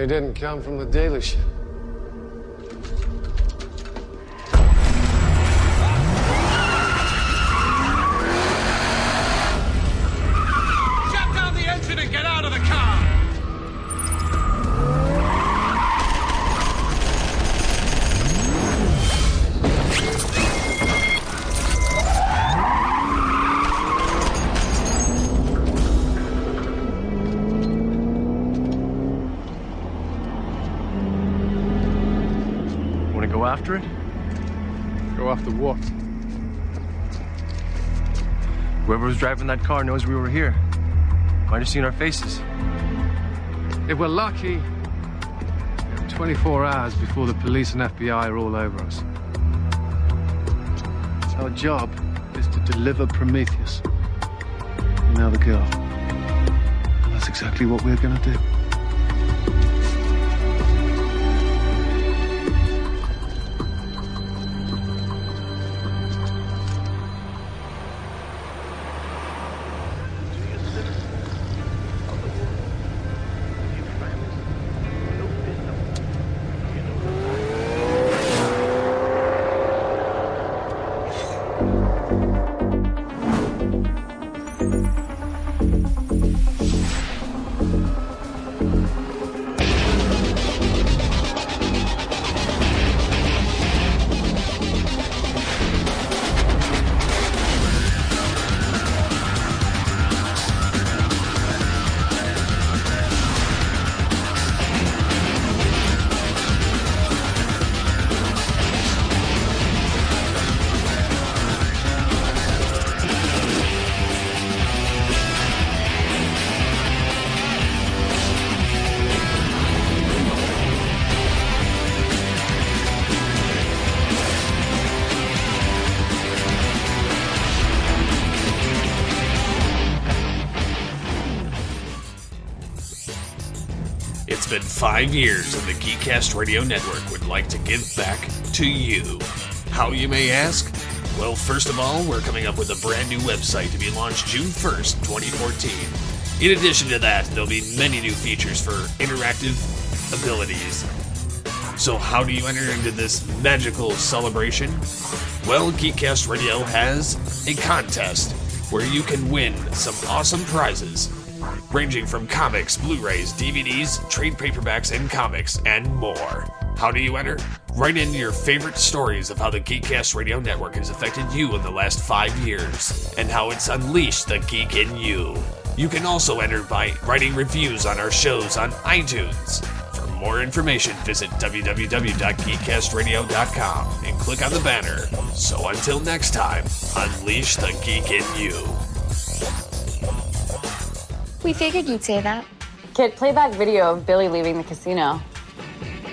They didn't come from the dealership. Shut down the engine and get out of the car! Go after it? Go after what? Whoever was driving that car knows we were here. Might have seen our faces. If we're lucky, we have 24 hours before the police and FBI are all over us. So our job is to deliver Prometheus. And now the girl. And that's exactly what we're gonna do. It's been 5 years, and the GeekCast Radio Network would like to give back to you. How, you may ask? Well, first of all, we're coming up with a brand new website to be launched June 1st, 2014. In addition to that, there'll be many new features for interactive abilities. So how do you enter into this magical celebration? Well, GeekCast Radio has a contest where you can win some awesome prizes, ranging from comics, Blu-rays, DVDs, trade paperbacks, and comics, and more. How do you enter? Write in your favorite stories of how the GeekCast Radio Network has affected you in the last 5 years, and how it's unleashed the geek in you. You can also enter by writing reviews on our shows on iTunes. For more information, visit www.geekcastradio.com and click on the banner. So until next time, unleash the geek in you. We figured you'd say that. Kid, play that video of Billy leaving the casino.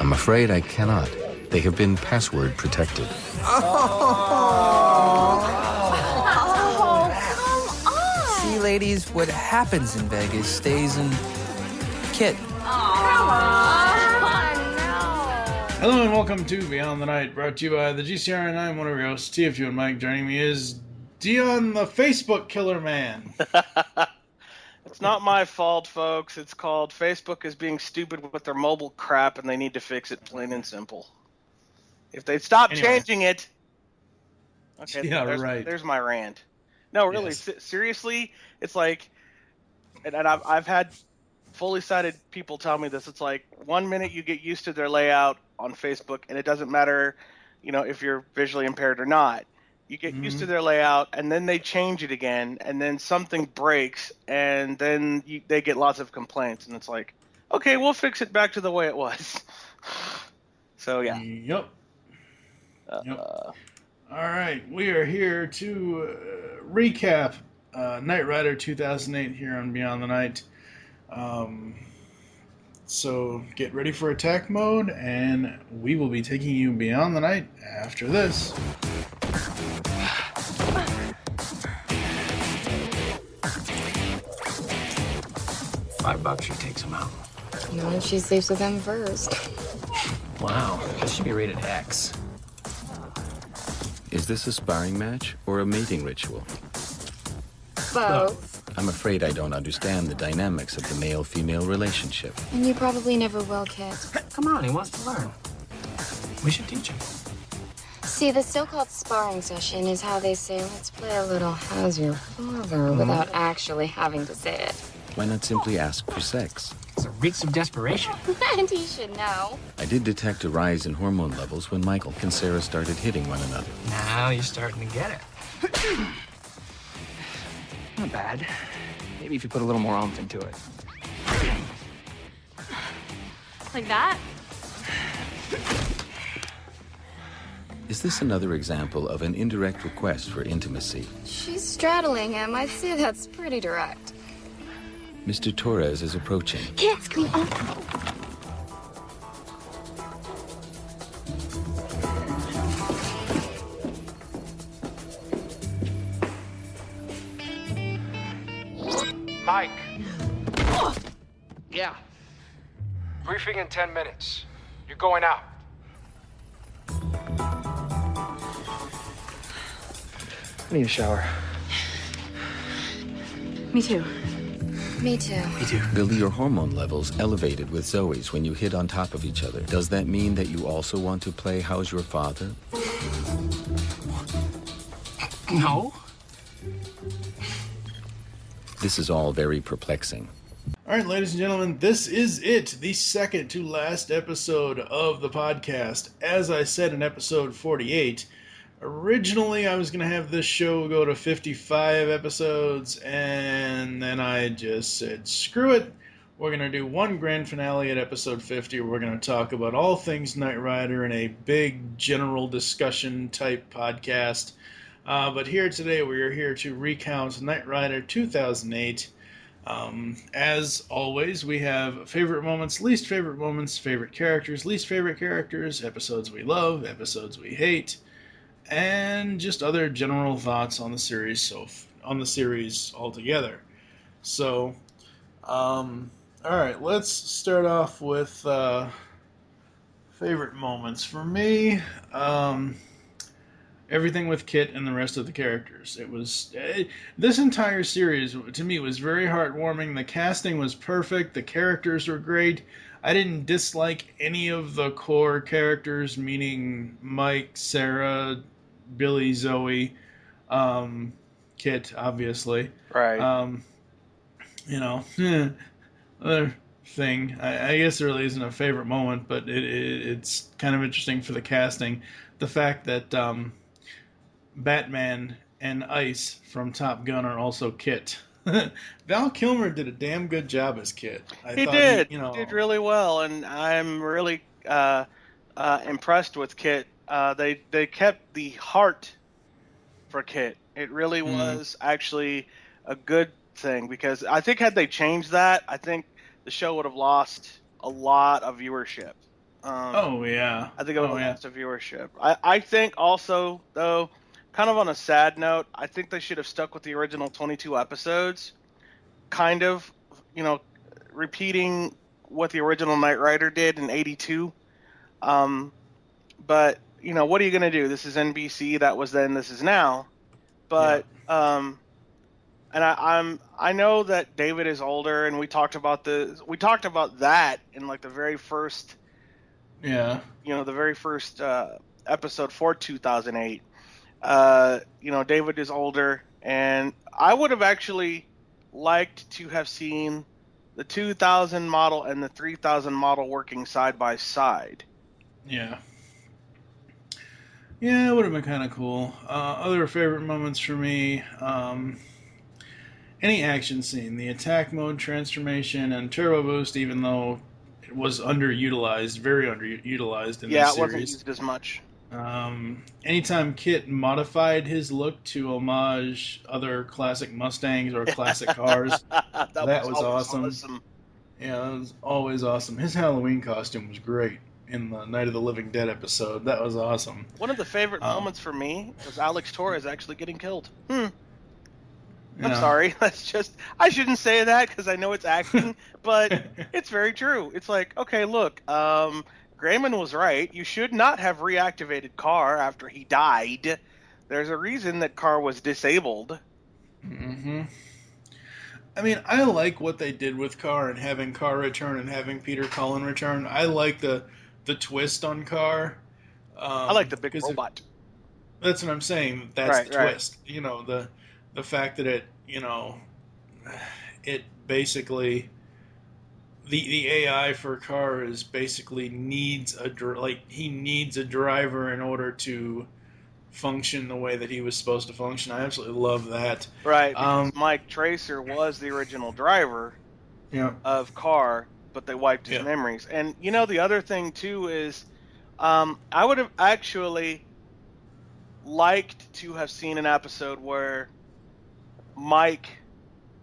I'm afraid I cannot. They have been password protected. See, ladies, what happens in Vegas stays in Kit. Hello and welcome to Beyond the Night, brought to you by the GCR, and I'm one of your hosts, TFU and Mike. Joining me is Dion the Facebook Killer Man. It's not my fault, folks. It's called Facebook is being stupid with their mobile crap, and they need to fix it, plain and simple. If they stop changing it... Okay, yeah, there's my rant. No, really, Yes. Seriously, it's like... And I've had fully sighted people tell me this. It's like 1 minute you get used to their layout on Facebook, and it doesn't matter, if you're visually impaired or not. You get used to their layout, and then they change it again, and then something breaks, and then they get lots of complaints, and it's like, okay, we'll fix it back to the way it was. So, yeah. Yep. All right, we are here to recap Knight Rider 2008 here on Beyond the Night. So get ready for attack mode, and we will be taking you beyond the night after this. $5 she takes him out. Not if she sleeps with him first. Wow, this should be rated X. Is this a sparring match or a mating ritual? Both. I'm afraid I don't understand the dynamics of the male-female relationship. And you probably never will, Kit. Come on, he wants to learn. We should teach him. See, the so-called sparring session is how they say, let's play a little how's your father without actually having to say it. Why not simply ask for sex? It's a reeks of desperation. And he should know. I did detect a rise in hormone levels when Michael and Sarah started hitting one another. Now you're starting to get it. Not bad. Maybe if you put a little more oomph into it. Like that? Is this another example of an indirect request for intimacy? She's straddling him. I'd say that's pretty direct. Mr. Torres is approaching. Kids, come on. Mike. Yeah. Briefing in 10 minutes. You're going out. I need a shower. Me too. Me too. Me too. Billy, your hormone levels elevated with Zoe's when you hit on top of each other. Does that mean that you also want to play How's Your Father? No. This is all very perplexing. All right, ladies and gentlemen, this is it, the second to last episode of the podcast. As I said in episode 48, originally I was going to have this show go to 55 episodes, and then I just said, screw it. We're going to do one grand finale at episode 50. We're going to talk about all things Knight Rider in a big general discussion type podcast. But here today, we are here to recount Knight Rider 2008. As always, we have favorite moments, least favorite moments, favorite characters, least favorite characters, episodes we love, episodes we hate, and just other general thoughts on the series altogether. So, all right, let's start off with favorite moments. For me, everything with Kit and the rest of the characters. This entire series, to me, was very heartwarming. The casting was perfect. The characters were great. I didn't dislike any of the core characters, meaning Mike, Sarah, Billy, Zoe, Kit, obviously. Right. Other thing. I guess there really isn't a favorite moment, but it's kind of interesting for the casting. The fact that Batman and Ice from Top Gun are also Kit. Val Kilmer did a damn good job as Kit. He did really well, and I'm really impressed with Kit. They kept the heart for Kit. It really was actually a good thing, because I think had they changed that, I think the show would have lost a lot of viewership. I think it would have lost a viewership. I think also, though, kind of on a sad note, I think they should have stuck with the original 22 episodes, kind of, repeating what the original Knight Rider did in 82. But, what are you going to do? This is NBC, that was then, this is now. But, and I know that David is older, and we talked about that in like the very first, the very first episode for 2008. David is older, and I would have actually liked to have seen the 2000 model and the 3000 model working side by side. Yeah, it would have been kind of cool. Other favorite moments for me, any action scene, the attack mode transformation and turbo boost, even though it was very underutilized in this series. Yeah, it wasn't used as much. Anytime Kit modified his look to homage other classic Mustangs or classic cars, that was awesome. Yeah, that was always awesome. His Halloween costume was great in the Night of the Living Dead episode. That was awesome. One of the favorite moments for me was Alex Torres actually getting killed. I'm sorry. I shouldn't say that because I know it's acting, but it's very true. It's like, okay, look, Grayman was right. You should not have reactivated Carr after he died. There's a reason that Carr was disabled. Mm-hmm. I mean, I like what they did with Carr and having Carr return and having Peter Cullen return. I like the twist on Carr. I like the big 'Cause robot. that's what I'm saying. That's Right, the right. twist. You know, the fact that it basically the AI for Carr is basically needs he needs a driver in order to function the way that he was supposed to function. I absolutely love that. Right, because Mike Tracer was the original driver Yeah. of Carr, but they wiped his memories. And the other thing too is, I would have actually liked to have seen an episode where Mike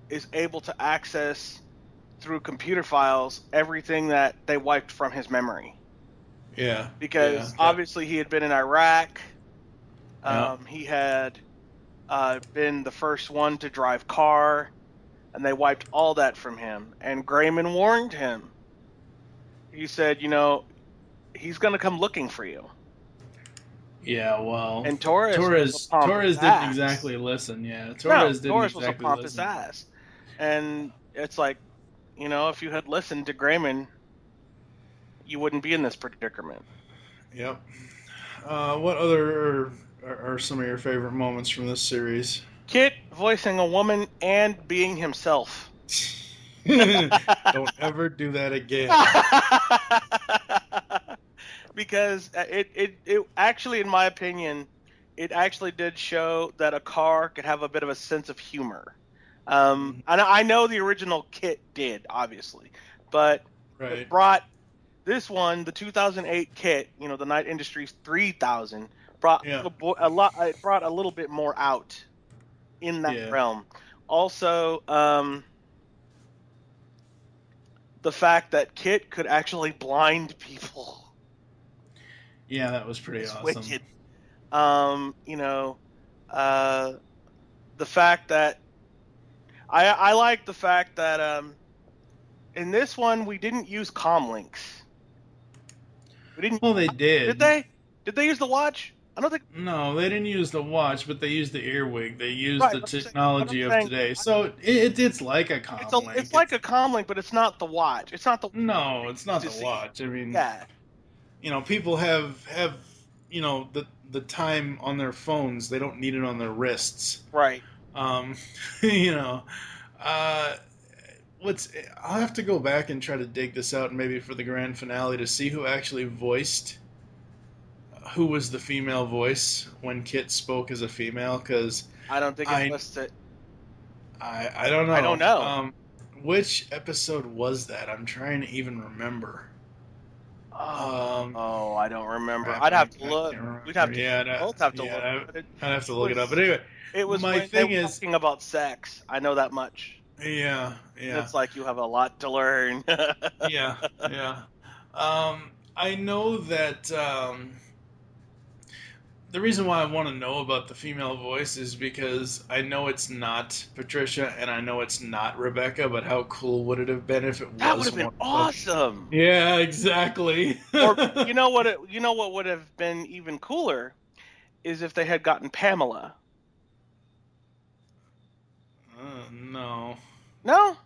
is able to access through computer files everything that they wiped from his memory. Yeah. Because obviously he had been in Iraq. He had been the first one to drive Carr, and they wiped all that from him. And Grayman warned him. He said, he's going to come looking for you. Yeah, well, and Torres didn't exactly listen. Yeah, Torres was a pompous ass. And it's like, if you had listened to Grayman, you wouldn't be in this predicament. Yep. What other are some of your favorite moments from this series? Kit voicing a woman and being himself. Don't ever do that again. Because it actually, in my opinion, it actually did show that a car could have a bit of a sense of humor. And I know the original Kit did, obviously, but it brought this one, the 2008 Kit, the Night Industries 3000, brought a lot. It brought a little bit more out in that realm. Also, the fact that Kit could actually blind people. Yeah, that was pretty awesome. Wicked. The fact that I like the fact that in this one we didn't use comm links. We didn't. Well, they did. Did they? Did they use the watch? I don't think. No, they didn't use the watch, but they used the earwig. They used the technology of today. So it's like a comm link. It's like a comm link, but it's not the watch. It's not the. No, it's not the watch. I mean, people have the time on their phones. They don't need it on their wrists. Right. I'll have to go back and try to dig this out, maybe for the grand finale, to see who actually who was the female voice when Kit spoke as a female, because I don't think it listed. I don't know. I don't know. Which episode was that? I'm trying to even remember. I don't remember. I'd have to look. We'd have to both have to look. I'd have to look it up. But anyway, it was my thing is talking about sex. I know that much. Yeah. It's like you have a lot to learn. Yeah. I know that the reason why I want to know about the female voice is because I know it's not Patricia and I know it's not Rebecca, but how cool would it have been if it was? That would have been awesome. Yeah, exactly. Or you know what would have been even cooler is if they had gotten Pamela. No. No?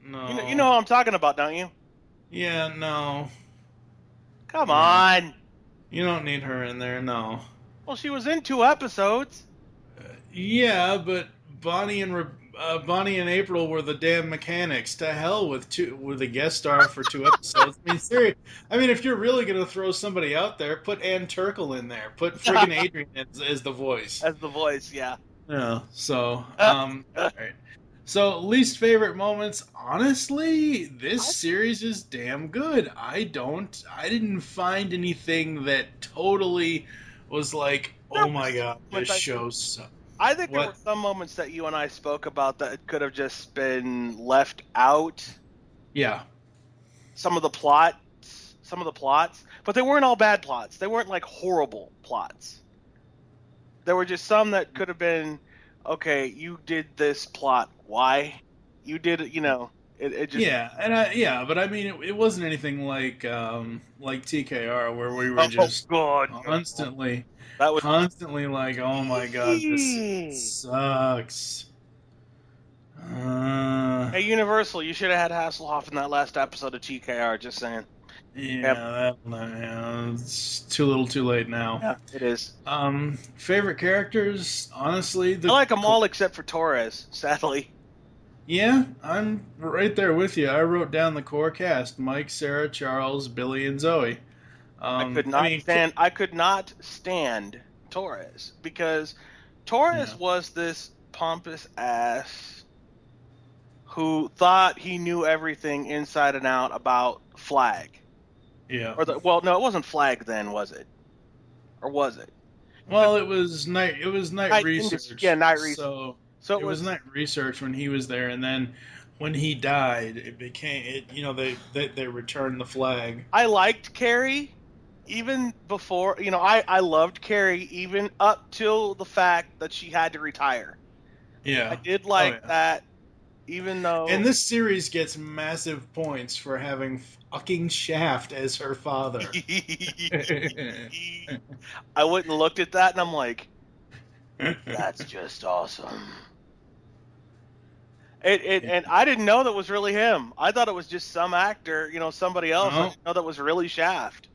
No. You know what I'm talking about, don't you? Yeah, no. Come on. You don't need her in there, no. Well, she was in 2 episodes. Yeah, but Bonnie and April were the damn mechanics. To hell with a guest star for 2 episodes. I mean, seriously. I mean, if you're really gonna throw somebody out there, put Ann Turkle in there. Put friggin' Adrian as the voice. As the voice, yeah. Yeah. So, all right. So, least favorite moments. Honestly, this series is damn good. I didn't find anything that totally was like, oh my god, this show's. I think there were some moments that you and I spoke about that could have just been left out. Yeah. Some of the plots, but they weren't all bad plots. They weren't like horrible plots. There were just some that could have been, okay, you did this plot. Why? You did it, it just... Yeah, but I mean, it wasn't anything like TKR where we were just constantly like, oh my god, this sucks. Hey, Universal, you should have had Hasselhoff in that last episode of TKR. Just saying. Yeah, it's too little, too late now. Yeah, it is. Favorite characters, honestly, I like them all except for Torres. Sadly. Yeah, I'm right there with you. I wrote down the core cast: Mike, Sarah, Charles, Billy, and Zoe. I could not stand Torres because Torres was this pompous ass who thought he knew everything inside and out about Flag. Yeah. No, it wasn't Flag then, was it? Or was it? Well, it was night research. Yeah, night research. So it was night research when he was there, and then when he died, it became they returned the Flag. I liked Carrie even before. I loved Carrie even up till the fact that she had to retire. Yeah, I did like that. Even though... And this series gets massive points for having fucking Shaft as her father. I went and looked at that and I'm like, that's just awesome. And I didn't know that was really him. I thought it was just some actor, somebody else. I didn't know that was really Shaft.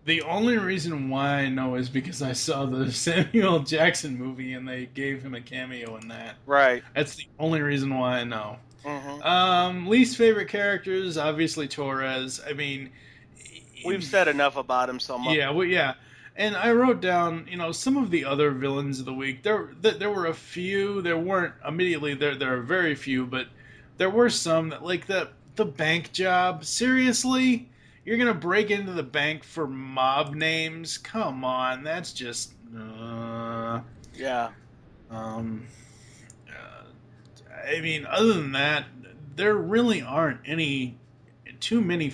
The only reason why I know is because I saw the Samuel Jackson movie and they gave him a cameo in that. Right. That's the only reason why I know. Mm-hmm. Least favorite characters, obviously Torres. I mean, we've said enough about him so much. Yeah. And I wrote down, some of the other villains of the week. There were a few. There weren't immediately. There are very few, but there were some that, like the bank job. Seriously. You're going to break into the bank for mob names? Come on, that's just... Yeah. I mean, other than that, there really aren't too many,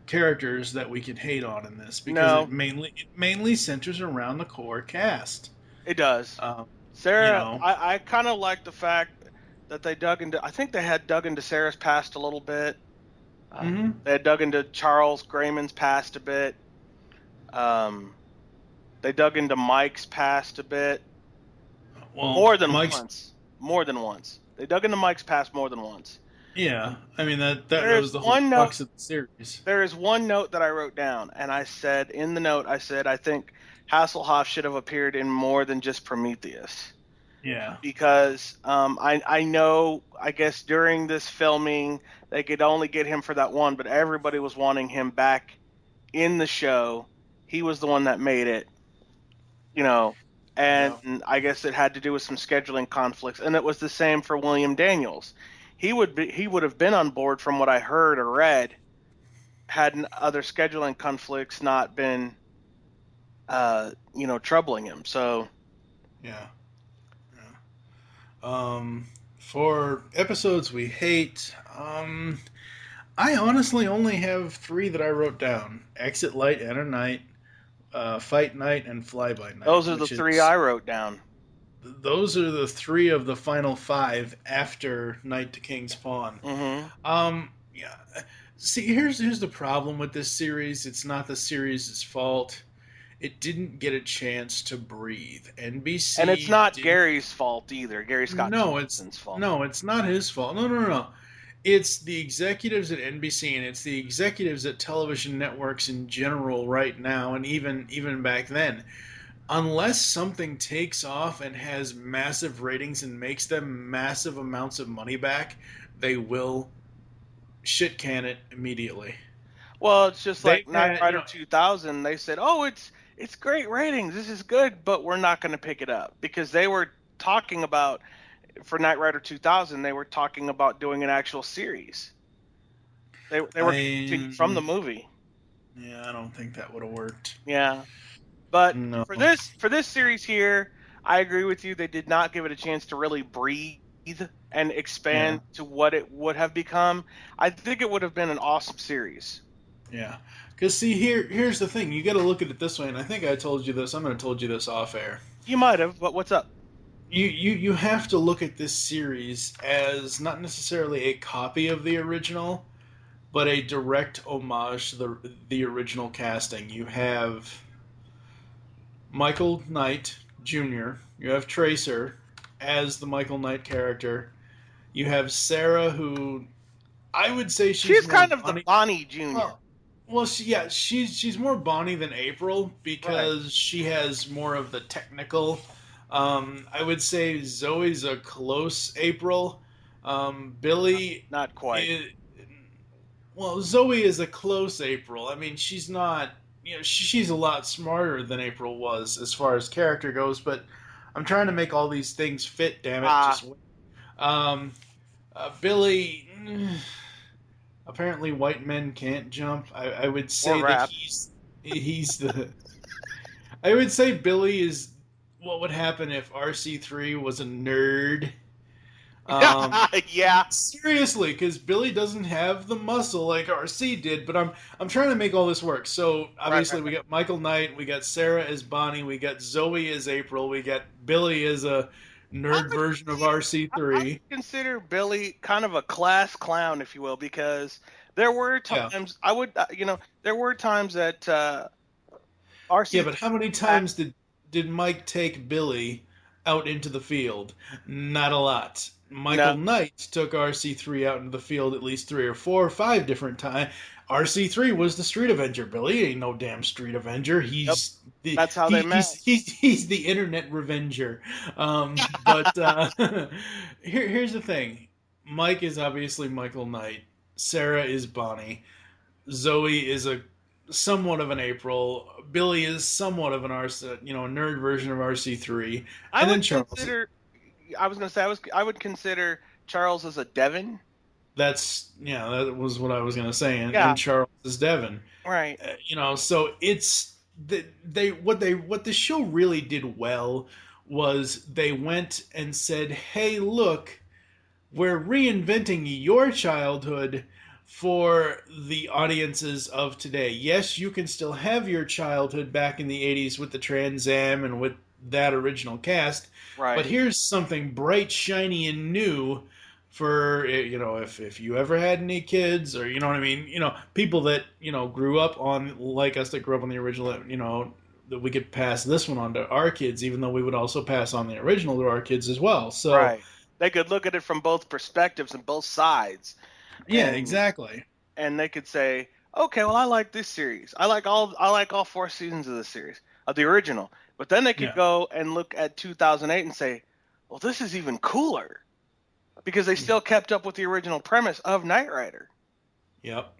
characters that we could hate on in this. Because it mainly centers around the core cast. It does. Sarah, I kind of like the fact that they dug into... I think they had dug into Sarah's past a little bit. They had dug into Charles Grayman's past a bit. They dug into Mike's past a bit. Well, more than once. They dug into Mike's past more than once. Yeah, I mean that was the whole crux of the series. There is one note that I wrote down, and I said in the note, I think Hasselhoff should have appeared in more than just Prometheus. Yeah. Because I know, I guess during this filming, they could only get him for that one, but everybody was wanting him back in the show. He was the one that made it, and I guess it had to do with some scheduling conflicts. And it was the same for William Daniels. He would have been on board from what I heard or read, had other scheduling conflicts not been, troubling him. So. Yeah. For episodes we hate, I honestly only have 3 that I wrote down: Exit Light, Enter Night, Fight Night, and Fly By Night. Those are the 3 I wrote down. Those are the 3 of the final 5 after Night to King's Pawn. Mm-hmm. Yeah. See, here's the problem with this series. It's not the series' fault. It didn't get a chance to breathe. NBC, and it's not Gary's fault either. Gary Scott Johnson's fault. No, it's not his fault. No. It's the executives at NBC, and it's the executives at television networks in general right now, and even back then. Unless something takes off and has massive ratings and makes them massive amounts of money back, they will shit can it immediately. Well, it's just like Knight Rider 2000. They said, "Oh, it's great ratings. This is good, but we're not going to pick it up," because they were talking about, for Knight Rider 2000, they were talking about doing an actual series. They were from the movie. Yeah, I don't think that would have worked. Yeah, but for this series here, I agree with you. They did not give it a chance to really breathe and expand to what it would have become. I think it would have been an awesome series. Yeah, because see, here's the thing. You got to look at it this way, and I think I told you this. I'm going to told you this off air. You might have, but what's up? You have to look at this series as not necessarily a copy of the original, but a direct homage to the original casting. You have Michael Knight Jr. You have Tracer as the Michael Knight character. You have Sarah, who I would say She's more kind of the Bonnie. Bonnie Jr. Well, she's more Bonnie than April because Right. she has more of the technical. I would say Zoe's a close April. Billy Not quite. well, Zoe is a close April. I mean, she's not, she's a lot smarter than April was as far as character goes, but I'm trying to make all these things fit, damn it. Just wait. Billy, apparently white men can't jump. I would say that he's the. I would say Billy is what would happen if RC3 was a nerd. Yeah. Seriously, because Billy doesn't have the muscle like RC did, but I'm trying to make all this work. So obviously we got Michael Knight, we got Sarah as Bonnie, we got Zoe as April, we got Billy as a nerd version of RC3. I consider Billy kind of a class clown, if you will, because there were times there were times that RC. Yeah, but how many times did Mike take Billy out into the field? Not a lot. Michael Knight took RC3 out into the field at least 3 or 4 or 5 different times. RC3 was the Street Avenger. Billy ain't no damn Street Avenger. That's how they met. He's the Internet Revenger. Here's the thing. Mike is obviously Michael Knight. Sarah is Bonnie. Zoe is somewhat of an April. Billy is somewhat of an a nerd version of RC3. And then Charles. I would consider Charles as a Devin. That was what I was gonna say, and Charles is Devin, right? So it's what the show really did well was they went and said, "Hey, look, we're reinventing your childhood for the audiences of today. Yes, you can still have your childhood back in the '80s with the Trans Am and with that original cast." Right. But here's something bright, shiny, and new for, if you ever had any kids or, you know what I mean? People that, grew up on, like us that grew up on the original, that we could pass this one on to our kids, even though we would also pass on the original to our kids as well. So right. They could look at it from both perspectives and both sides. Yeah, exactly. And they could say, okay, well, I like this series. I like all 4 seasons of this series, of the original. But then they could go and look at 2008 and say, well, this is even cooler because they still kept up with the original premise of Knight Rider. Yep.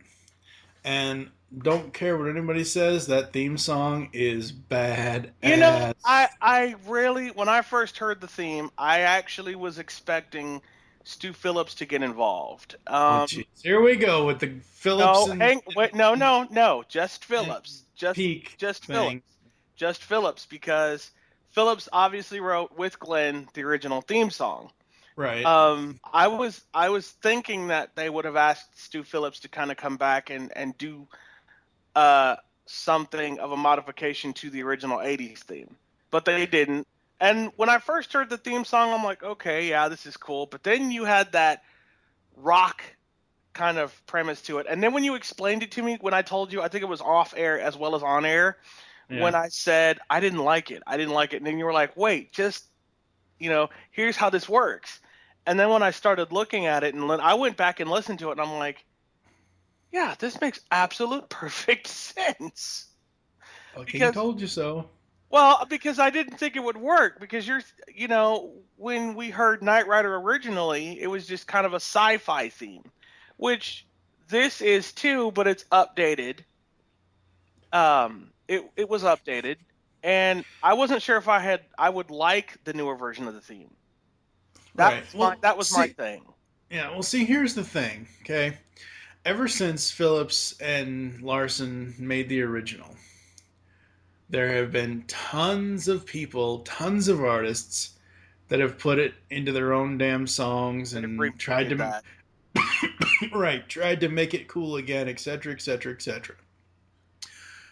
And don't care what anybody says, that theme song is bad. I really, when I first heard the theme, I actually was expecting Stu Phillips to get involved. Here we go with the Phillips. No, just Phillips. Just Phillips. Just Phillips, because Phillips obviously wrote with Glenn the original theme song. Right. I was thinking that they would have asked Stu Phillips to kind of come back and do something of a modification to the original 80s theme. But they didn't. And when I first heard the theme song, I'm like, okay, yeah, this is cool. But then you had that rock kind of premise to it. And then when you explained it to me, when I told you, I think it was off air as well as on air, when I said I didn't like it. And then you were like, wait, just, here's how this works. And then when I started looking at it, and I went back and listened to it, and I'm like, yeah, this makes absolute perfect sense. Okay, I told you so. Well, because I didn't think it would work, because when we heard Knight Rider originally, it was just kind of a sci-fi theme, which this is too, but it's updated. It was updated, and I wasn't sure if I would like the newer version of the theme. That was my thing. Yeah, well, see, here's the thing, okay? Ever since Phillips and Larson made the original, there have been tons of people, tons of artists that have put it into their own damn songs and tried to tried to make it cool again, etc., etc., etc.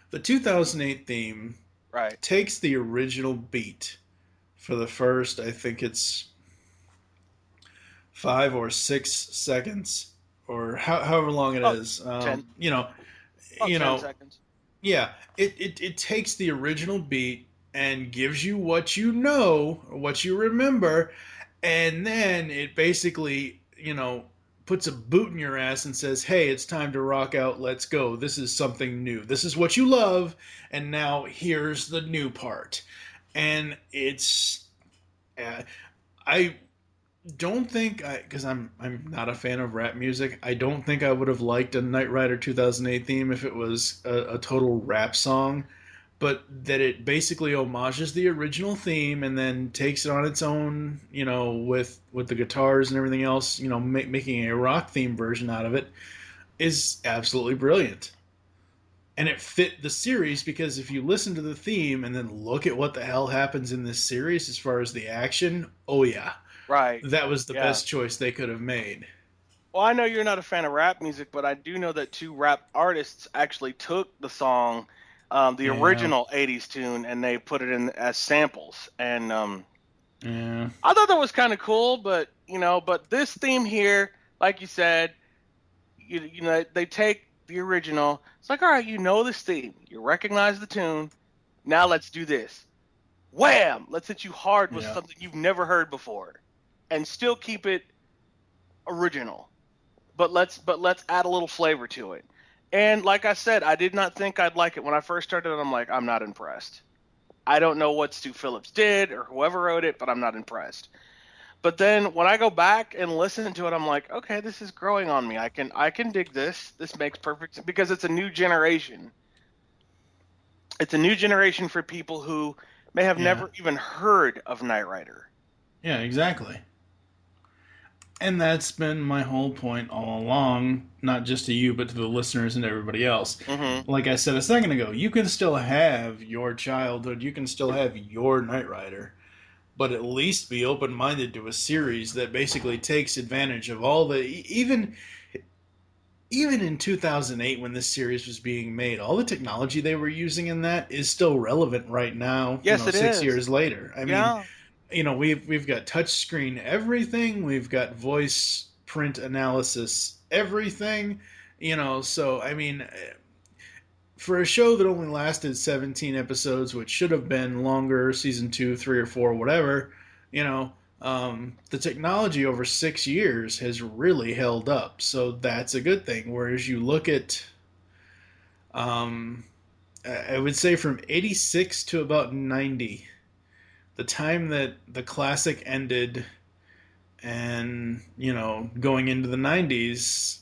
The 2008 theme takes the original beat for the first, I think it's 5 or 6 seconds, or however long it is. 10. 10 seconds. Yeah, it takes the original beat and gives you what you know, or what you remember, and then it basically puts a boot in your ass and says, hey, it's time to rock out, let's go. This is something new. This is what you love, and now here's the new part. And it's... I don't think, because I'm not a fan of rap music, I don't think I would have liked a Knight Rider 2008 theme if it was a total rap song. But that it basically homages the original theme and then takes it on its own, with the guitars and everything else, making a rock theme version out of it is absolutely brilliant. And it fit the series because if you listen to the theme and then look at what the hell happens in this series as far as the action, oh yeah. Right. That was the best choice they could have made. Well, I know you're not a fan of rap music, but I do know that 2 rap artists actually took the song, the original 80s tune, and they put it in as samples. And I thought that was kind of cool, but this theme here, like you said, they take the original. It's like, all right, this theme, you recognize the tune, now let's do this. Wham! Let's hit you hard with something you've never heard before, and still keep it original. But let's add a little flavor to it. And like I said, I did not think I'd like it. When I first started it, I'm like, I'm not impressed. I don't know what Stu Phillips did or whoever wrote it, but I'm not impressed. But then when I go back and listen to it, I'm like, okay, this is growing on me. I can dig this. This makes perfect sense because it's a new generation. It's a new generation for people who may have never even heard of Knight Rider. Yeah, exactly. And that's been my whole point all along, not just to you, but to the listeners and everybody else. Mm-hmm. Like I said a second ago, you can still have your childhood, you can still have your Knight Rider, but at least be open-minded to a series that basically takes advantage of all the... Even in 2008, when this series was being made, all the technology they were using in that is still relevant right now, yes, it 6 is. years later. I mean... we've got touchscreen everything. We've got voice print analysis everything. So I mean, for a show that only lasted 17 episodes, which should have been longer, season 2, 3, or 4, whatever. The technology over 6 years has really held up. So that's a good thing. Whereas you look at, I would say from 86 to about 90. The time that the classic ended and, going into the 90s,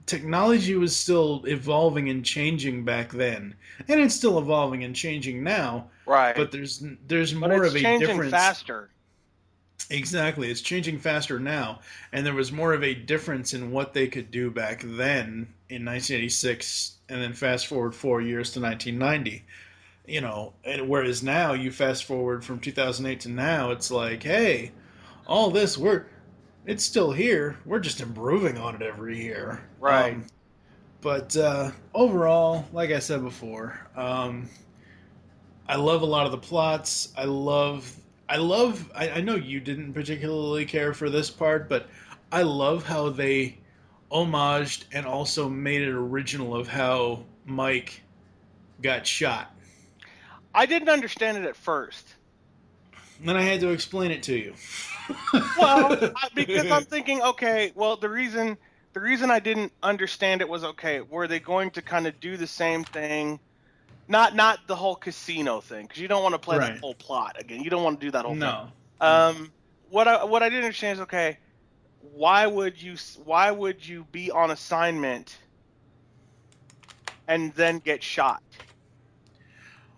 technology was still evolving and changing back then. And it's still evolving and changing now. Right. But there's more of a difference. It's changing faster. Exactly. It's changing faster now. And there was more of a difference in what they could do back then in 1986 and then fast forward 4 years to 1990. And whereas now you fast forward from 2008 to now, it's like, hey, all this, it's still here. We're just improving on it every year. Right. But overall, like I said before, I love a lot of the plots. I know you didn't particularly care for this part, but I love how they homaged and also made it original of how Mike got shot. I didn't understand it at first. Then I had to explain it to you. Well, because I'm thinking, okay, well, the reason I didn't understand it was, okay, were they going to kind of do the same thing? Not the whole casino thing, because you don't want to play that whole plot again. You don't want to do that whole thing. What I didn't understand is, okay, why would you be on assignment and then get shot?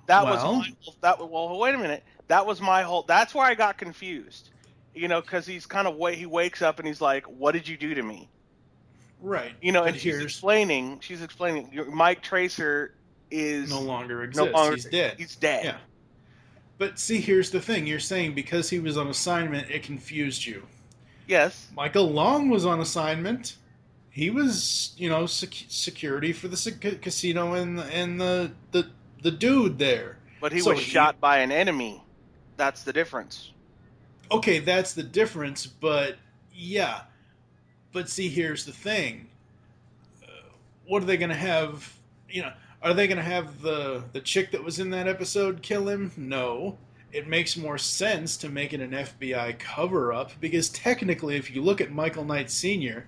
Well, wait a minute. That was my whole. That's where I got confused. Because he's kind of he wakes up and he's like, "What did you do to me?" Right. And she's explaining. Mike Tracer is no longer exists. He's dead. He's dead. Yeah. But see, here's the thing. You're saying because he was on assignment, it confused you. Yes. Michael Long was on assignment. He was, security for the casino and the dude there. But he was shot by an enemy. That's the difference. Okay, that's the difference, but yeah. But see, here's the thing. What are they going to have, are they going to have the chick that was in that episode kill him? No. it makes more sense to make it an FBI cover-up, because technically, if you look at Michael Knight Sr.,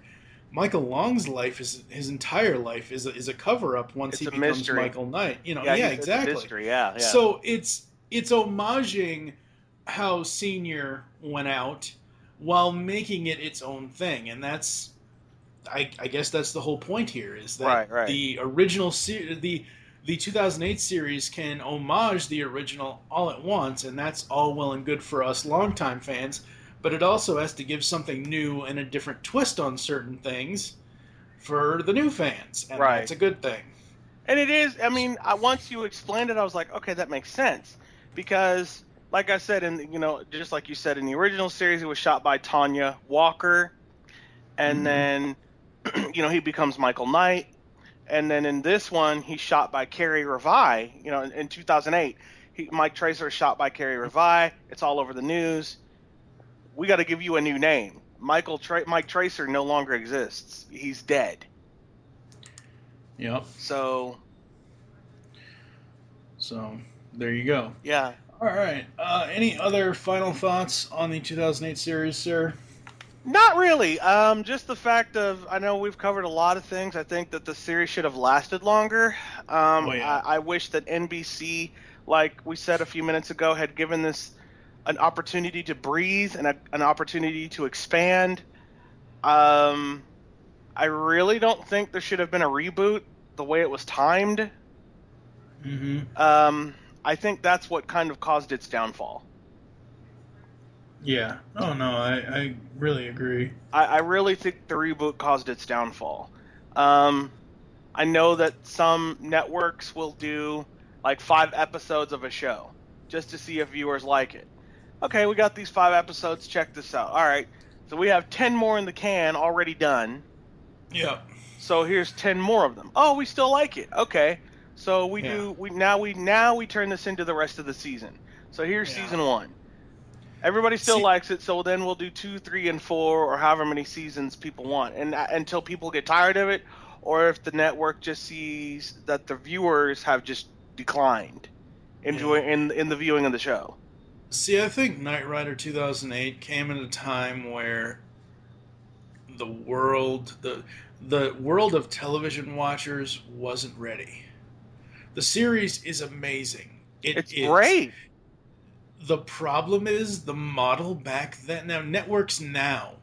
Michael Long's life, his entire life is a cover-up once he becomes mystery. Michael Knight. Yeah, exactly. It's a mystery. Yeah. So it's homaging how Senior went out while making it its own thing, and that's, I guess that's the whole point here, is that right. the original the 2008 series can homage the original all at once, and that's all well and good for us longtime fans, but it also has to give something new and a different twist on certain things for the new fans, and that's a good thing. And it is, I mean, once you explained it, I was like, okay, that makes sense. Because, like I said, just like you said, in the original series, it was shot by Tanya Walker, and then, he becomes Michael Knight. And then in this one, he's shot by Carrie Revi. In 2008, Mike Tracer is shot by Carrie Revi. It's all over the news. We got to give you a new name. Mike Tracer no longer exists. He's dead. Yep. So there you go. Yeah. All right. Any other final thoughts on the 2008 series, sir? Not really. Just the fact of, I know we've covered a lot of things. I think that the series should have lasted longer. I wish that NBC, like we said a few minutes ago, had given this an opportunity to breathe and an opportunity to expand. I really don't think there should have been a reboot the way it was timed. I think that's what kind of caused its downfall. Yeah. Oh, no, I really agree. I really think the reboot caused its downfall. I know that some networks will do like 5 episodes of a show just to see if viewers like it. Okay, we got these 5 episodes. Check this out. All right. So we have 10 more in the can already done. Yeah. So here's 10 more of them. Oh, we still like it. Okay. So we turn this into the rest of the season. So here's season 1. Everybody still likes it, so then we'll do 2, 3, and 4, or however many seasons people want, and until people get tired of it, or if the network just sees that the viewers have just declined in the viewing of the show. See, I think Knight Rider 2008 came at a time where the world of television watchers wasn't ready. The series is amazing. It's great. The problem is the model back then. Now, networks now,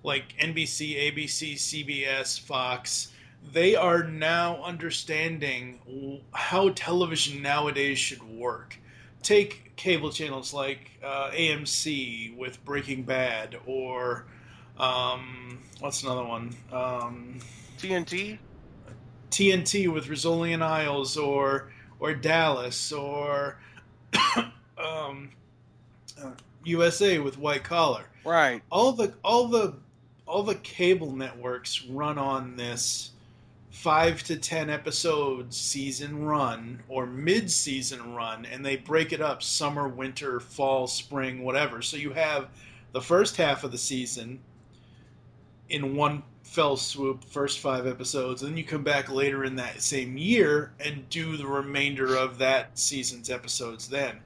like NBC, ABC, CBS, Fox, they are now understanding how television nowadays should work. Take cable channels like AMC with Breaking Bad, or what's another one? TNT? TNT with Rizzoli and Isles, or Dallas, or USA with White Collar. Right. All the cable networks run on this 5 to 10 episodes season run or mid-season run, and they break it up summer, winter, fall, spring, whatever. So you have the first half of the season in one fell swoop, first 5 episodes, and then you come back later in that same year and do the remainder of that season's episodes then.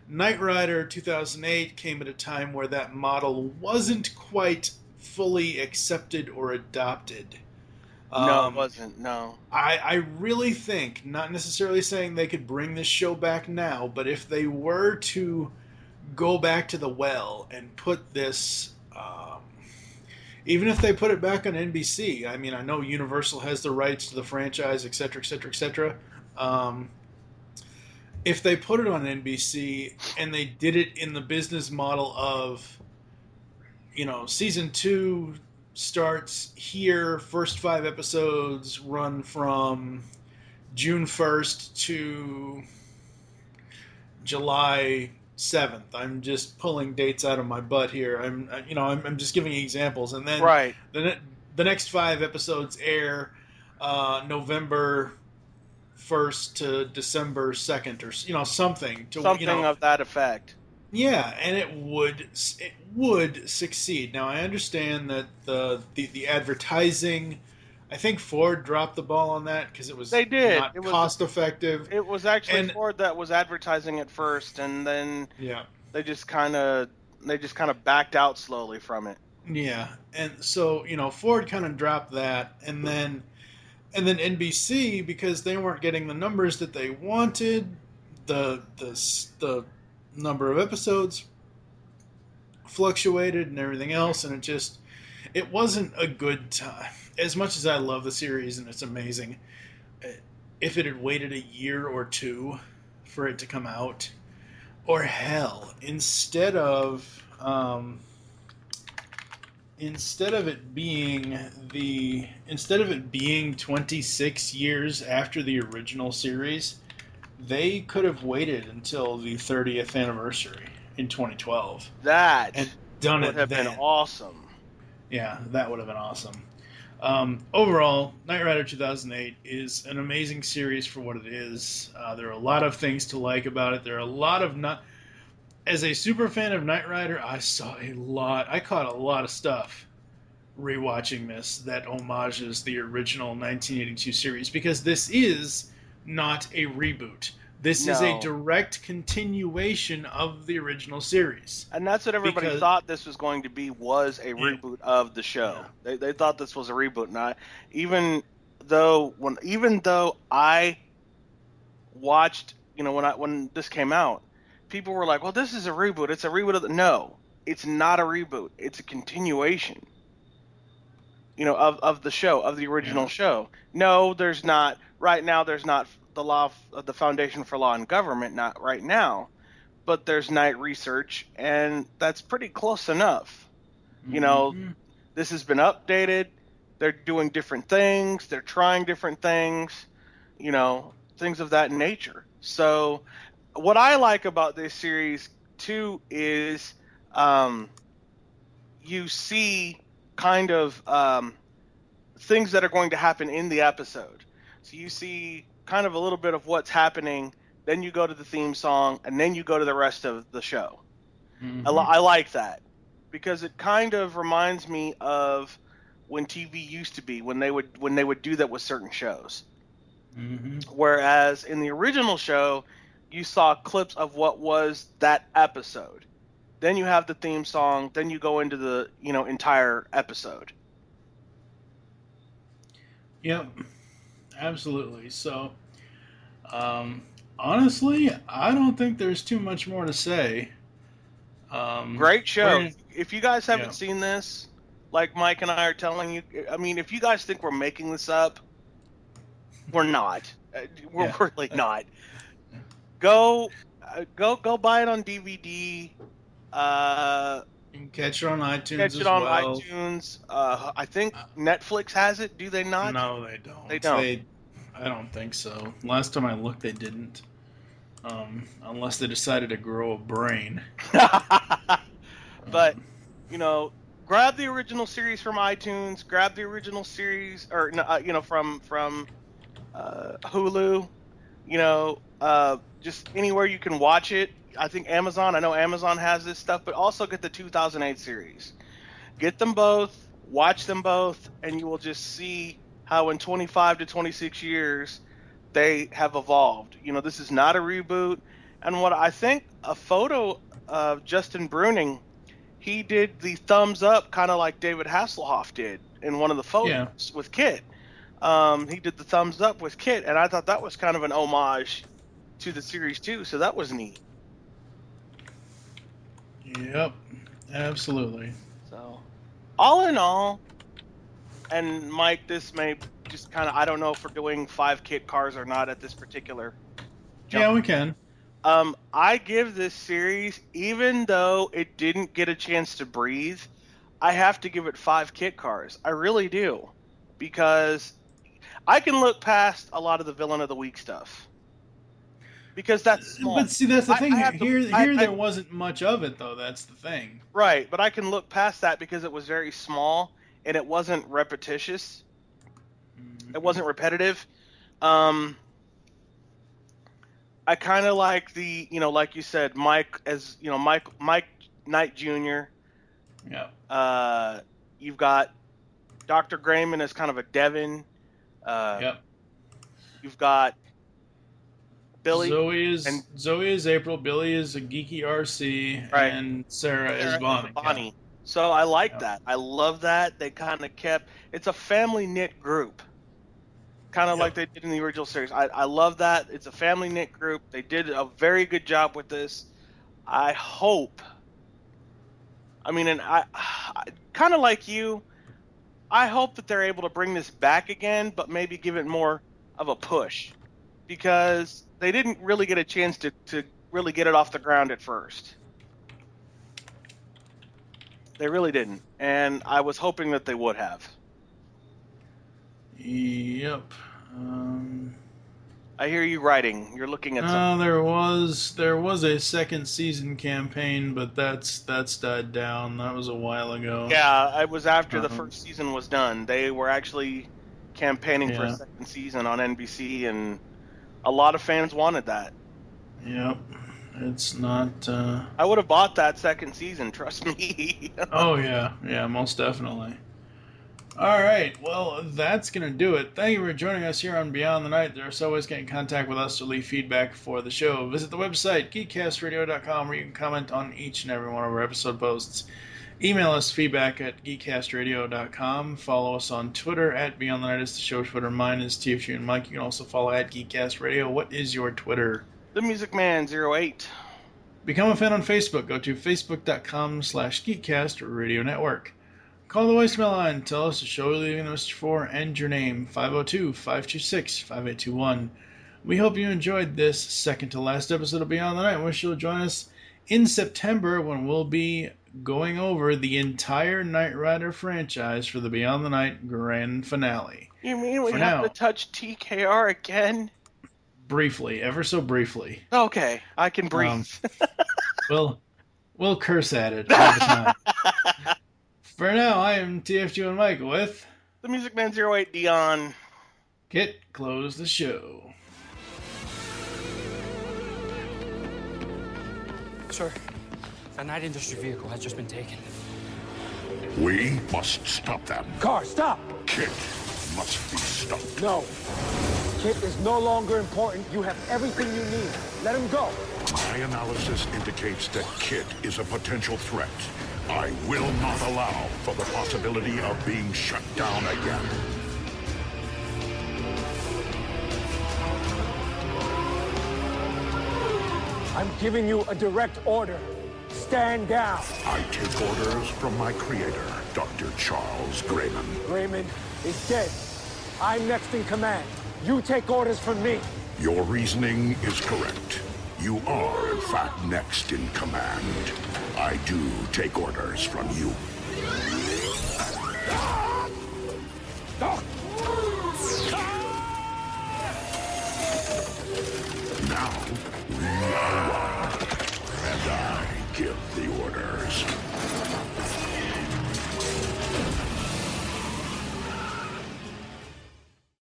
Knight Rider 2008 came at a time where that model wasn't quite fully accepted or adopted. No, it wasn't. No. I really think, not necessarily saying they could bring this show back now, but if they were to go back to the well and put this, even if they put it back on NBC, I mean, I know Universal has the rights to the franchise, etc., etc., etc. If they put it on NBC and they did it in the business model of, season 2 starts here, first 5 episodes run from June 1st to July 7th. I'm just pulling dates out of my butt here. I'm just giving examples, and then the next 5 episodes air November 1st to December 2nd, or something of that effect. Yeah, and it would succeed. Now, I understand that the advertising, I think Ford dropped the ball on that because it was not cost effective. It was actually Ford that was advertising it first, and then they just kind of backed out slowly from it. Yeah, and so Ford kind of dropped that, and then NBC, because they weren't getting the numbers that they wanted, the number of episodes fluctuated and everything else, and it wasn't a good time. As much as I love the series and it's amazing, if it had waited a year or two for it to come out, or hell, instead of it being 26 years after the original series, they could have waited until the 30th anniversary in 2012. That and done would it have then. been awesome. Yeah, that would have been awesome. Overall, Knight Rider 2008 is an amazing series for what it is. There are a lot of things to like about it. There are a lot of As a super fan of Knight Rider, I caught a lot of stuff rewatching this that homages the original 1982 series, because this is not a reboot. This is a direct continuation of the original series. And that's what everybody thought this was going to be, was a reboot of the show. Yeah. They thought this was a reboot. Not even though I watched, when this came out, people were like, "Well, this is a reboot. It's a reboot of the..." No, it's not a reboot. It's a continuation. Of the show, of the original show. No, there's not. Right now, there's not the Foundation for Law and Government, not right now, but there's Night Research, and that's pretty close enough. Mm-hmm. This has been updated. They're doing different things. They're trying different things, things of that nature. So what I like about this series too is you see kind of things that are going to happen in the episode. So you see kind of a little bit of what's happening, then you go to the theme song, and then you go to the rest of the show. Mm-hmm. I like that, because it kind of reminds me of when TV used to be, when they would do that with certain shows. Mm-hmm. Whereas in the original show, you saw clips of what was that episode. Then you have the theme song, then you go into the entire episode. Yep, absolutely. So, honestly, I don't think there's too much more to say. Great show. If you guys haven't seen this, like Mike and I are telling you, I mean, if you guys think we're making this up, we're not. We're really not. Go buy it on DVD. You can catch it on iTunes. iTunes. I think Netflix has it. Do they not? No, they don't. They don't. I don't think so. Last time I looked, they didn't. Unless they decided to grow a brain. But grab the original series from iTunes. Grab the original series, or from Hulu. Just anywhere you can watch it. I think Amazon. I know Amazon has this stuff, but also get the 2008 series. Get them both, watch them both, and you will just see how in 25 to 26 years they have evolved. This is not a reboot. And what I think, a photo of Justin Bruning, he did the thumbs up kind of like David Hasselhoff did in one of the photos with Kit. He did the thumbs up with Kit, and I thought that was kind of an homage to the series too, so that was neat. Yep, absolutely. So, all in all, and Mike, this may just kind of, I don't know if we're doing 5 Kit cars or not at this particular jump. Yeah, we can. I give this series, even though it didn't get a chance to breathe, I have to give it 5 Kit cars. I really do. Because I can look past a lot of the villain of the week stuff. Because that's small. But see, that's the thing. Here there wasn't much of it, though. That's the thing. Right, but I can look past that because it was very small and it wasn't repetitious. Mm-hmm. It wasn't repetitive. I kind of like the, like you said, Mike as, Mike Knight Jr. Yeah. You've got Dr. Grayman as kind of a Devin. Yep. You've got Billy. Zoe is April. Billy is a geeky RC, and Sarah is Bonnie. Yeah. So I like that. I love that. They kind of kept. It's a family knit group, kind of like they did in the original series. I love that. It's a family knit group. They did a very good job with this. I hope. I mean, and I kind of like you. I hope that they're able to bring this back again, but maybe give it more of a push, because they didn't really get a chance to really get it off the ground at first. They really didn't, and I was hoping that they would have. Yep. I hear you writing. You're looking at something. There was a second season campaign, but that's died down. That was a while ago. Yeah, it was after the first season was done. They were actually campaigning for a second season on NBC, and a lot of fans wanted that. Yep. It's not... I would have bought that second season, trust me. Oh, yeah, most definitely. Alright, well, that's going to do it. Thank you for joining us here on Beyond the Night. There's always get in contact with us to leave feedback for the show. Visit the website, GeekCastRadio.com, where you can comment on each and every one of our episode posts. Email us feedback at GeekCastRadio.com. Follow us on Twitter at Beyond the Night is the show Twitter. Mine is TFG and Mike. You can also follow at GeekCastRadio. What is your Twitter? The Music Man 08. Become a fan on Facebook. Go to facebook.com/GeekCast Radio Network. Call the voicemail line. Tell us the show you're leaving the message for and your name. 502-526-5821. We hope you enjoyed this second to last episode of Beyond the Night. We wish you'll join us in September when we'll be going over the entire Knight Rider franchise for the Beyond the Night grand finale. You mean we have to touch TKR again? Briefly, ever so briefly. Okay, I can breathe. We'll curse at it all the time. For now, I am TFG and Mike with... The Music Man 08, Dion. Kit, close the show. Sir, a Knight Industry vehicle has just been taken. We must stop them. Car, stop! Kit must be stopped. No. Kit is no longer important. You have everything you need. Let him go. My analysis indicates that Kit is a potential threat. I will not allow for the possibility of being shut down again. I'm giving you a direct order. Stand down. I take orders from my creator, Dr. Charles Grayman. Grayman is dead. I'm next in command. You take orders from me. Your reasoning is correct. You are, in fact, next in command. I do take orders from you. Now, we are one, and I give the orders.